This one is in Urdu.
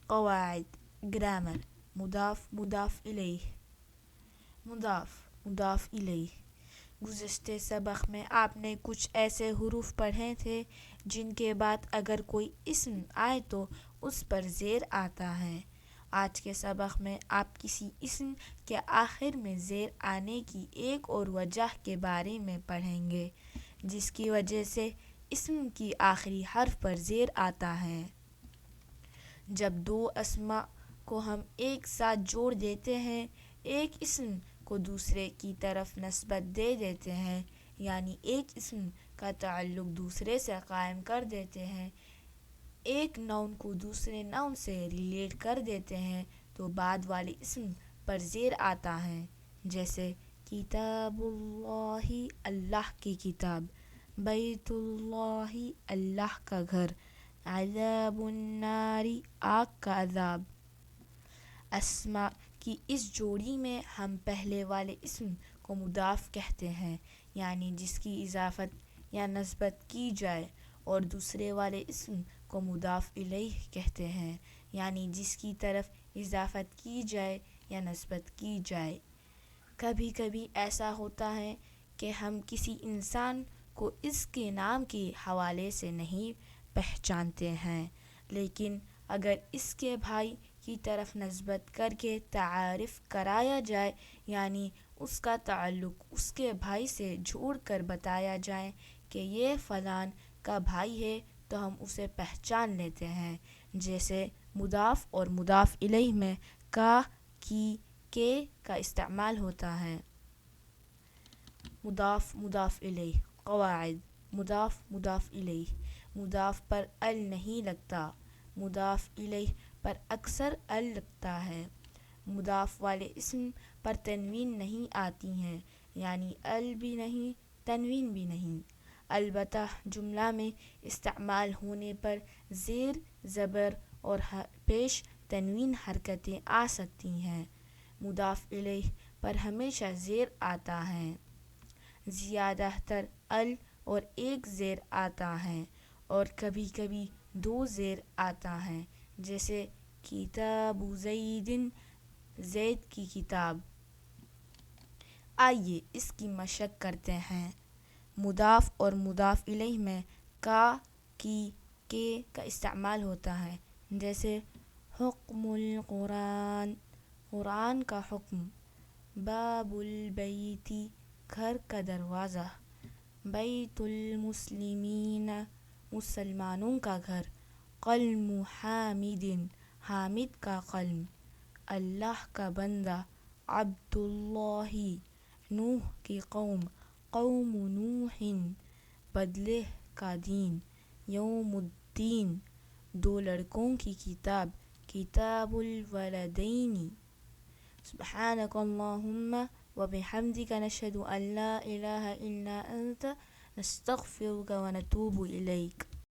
قواعد گرامر مضاف مضاف الیہ مضاف مضاف الیہ گزشتہ سبق میں آپ نے کچھ ایسے حروف پڑھے تھے جن کے بعد اگر کوئی اسم آئے تو اس پر زیر آتا ہے۔ آج کے سبق میں آپ کسی اسم کے آخر میں زیر آنے کی ایک اور وجہ کے بارے میں پڑھیں گے جس کی وجہ سے اسم کی آخری حرف پر زیر آتا ہے۔ جب دو اسماء کو ہم ایک ساتھ جوڑ دیتے ہیں، ایک اسم کو دوسرے کی طرف نسبت دے دیتے ہیں، یعنی ایک اسم کا تعلق دوسرے سے قائم کر دیتے ہیں، ایک نون کو دوسرے نون سے ریلیٹ کر دیتے ہیں تو بعد والے اسم پر زیر آتا ہے، جیسے کتاب اللہ اللہ کی کتاب، بیت اللہ اللہ کا گھر، عذاب النار آگ کا عذاب۔ اسماء کی اس جوڑی میں ہم پہلے والے اسم کو مضاف کہتے ہیں، یعنی جس کی اضافت یا نسبت کی جائے، اور دوسرے والے اسم کو مضاف الیہ کہتے ہیں، یعنی جس کی طرف اضافت کی جائے یا نسبت کی جائے۔ کبھی کبھی ایسا ہوتا ہے کہ ہم کسی انسان کو اس کے نام کے حوالے سے نہیں پہچانتے ہیں، لیکن اگر اس کے بھائی کی طرف نسبت کر کے تعارف کرایا جائے، یعنی اس کا تعلق اس کے بھائی سے جوڑ کر بتایا جائے کہ یہ فلاں کا بھائی ہے تو ہم اسے پہچان لیتے ہیں، جیسے مضاف اور مضاف الیہ میں کا، کی، کے کا استعمال ہوتا ہے۔ مضاف مضاف الیہ قواعد مضاف مضاف الیہ مضاف پر ال نہیں لگتا، مضاف الیہ پر اکثر ال لگتا ہے۔ مضاف والے اسم پر تنوین نہیں آتی ہے، یعنی ال بھی نہیں تنوین بھی نہیں، البتہ جملہ میں استعمال ہونے پر زیر زبر اور پیش تنوین حرکتیں آ سکتی ہیں۔ مضاف الیہ پر ہمیشہ زیر آتا ہے، زیادہ تر ال اور ایک زیر آتا ہے، اور کبھی کبھی دو زیر آتا ہے، جیسے کتاب زید زید کی کتاب۔ آئیے اس کی مشق کرتے ہیں۔ مضاف اور مضاف الیہ میں کا، کی، کے کا استعمال ہوتا ہے، جیسے حکم القرآن قرآن کا حکم، باب البیت گھر کا دروازہ، بیت المسلمین مسلمانوں کا گھر، قلم حامد حامد کا قلم، اللہ کا بندہ، عبد اللہ نوح کی قوم، قوم نوح بدلہ کا دین، یوم الدین دو لڑکوں کی کتاب، کتاب الولدین۔ سبحانک اللہم وبحمدک نشہد ان لا الہ الا انت نستغفرک ونتوب الیک۔